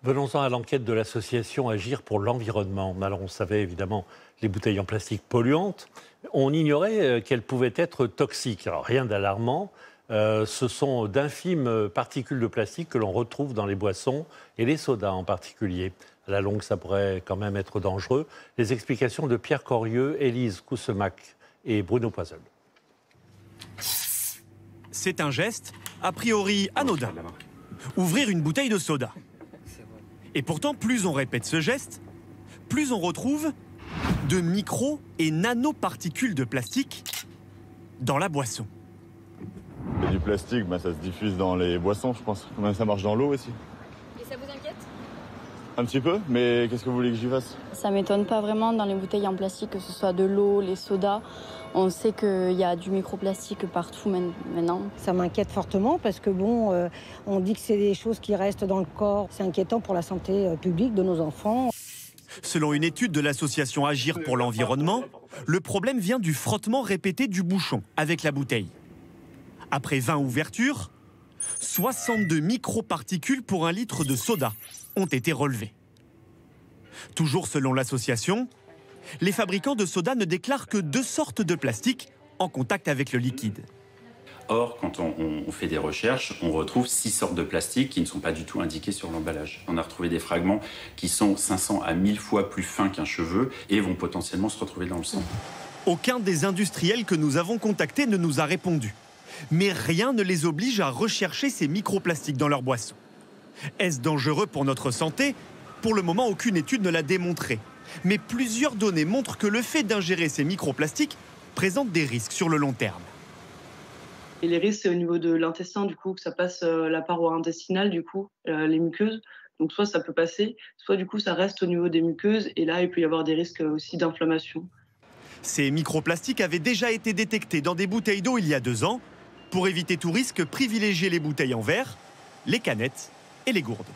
Venons-en à l'enquête de l'association Agir pour l'environnement. Alors on savait évidemment les bouteilles en plastique polluantes. On ignorait qu'elles pouvaient être toxiques. Alors rien d'alarmant. Ce sont d'infimes particules de plastique que l'on retrouve dans les boissons et les sodas en particulier. À la longue, ça pourrait quand même être dangereux. Les explications de Pierre Corieux, Élise Coussemac et Bruno Poisol. C'est un geste a priori anodin. Ouvrir une bouteille de soda. Et pourtant, plus on répète ce geste, plus on retrouve de micro- et nanoparticules de plastique dans la boisson. Et du plastique, ça se diffuse dans les boissons, je pense. Même ça marche dans l'eau aussi. Et ça vous inquiète? Un petit peu, mais qu'est-ce que vous voulez que j'y fasse? Ça m'étonne pas vraiment dans les bouteilles en plastique, que ce soit de l'eau, les sodas. On sait qu'il y a du microplastique partout maintenant. Ça m'inquiète fortement parce que on dit que c'est des choses qui restent dans le corps. C'est inquiétant pour la santé publique de nos enfants. Selon une étude de l'association Agir pour l'environnement, le problème vient du frottement répété du bouchon avec la bouteille. Après 20 ouvertures, 62 microparticules pour 1 litre de soda ont été relevées. Toujours selon l'association, les fabricants de soda ne déclarent que 2 sortes de plastique en contact avec le liquide. Or, quand on fait des recherches, on retrouve 6 sortes de plastique qui ne sont pas du tout indiquées sur l'emballage. On a retrouvé des fragments qui sont 500 à 1000 fois plus fins qu'un cheveu et vont potentiellement se retrouver dans le sang. Aucun des industriels que nous avons contactés ne nous a répondu. Mais rien ne les oblige à rechercher ces microplastiques dans leurs boissons. Est-ce dangereux pour notre santé? Pour le moment, aucune étude ne l'a démontré. Mais plusieurs données montrent que le fait d'ingérer ces microplastiques présente des risques sur le long terme. Et les risques, c'est au niveau de l'intestin, du coup, que ça passe la paroi intestinale, du coup, les muqueuses. Donc soit ça peut passer, soit du coup ça reste au niveau des muqueuses. Et là, il peut y avoir des risques aussi d'inflammation. Ces microplastiques avaient déjà été détectés dans des bouteilles d'eau il y a 2 ans. Pour éviter tout risque, privilégiez les bouteilles en verre, les canettes et les gourdes.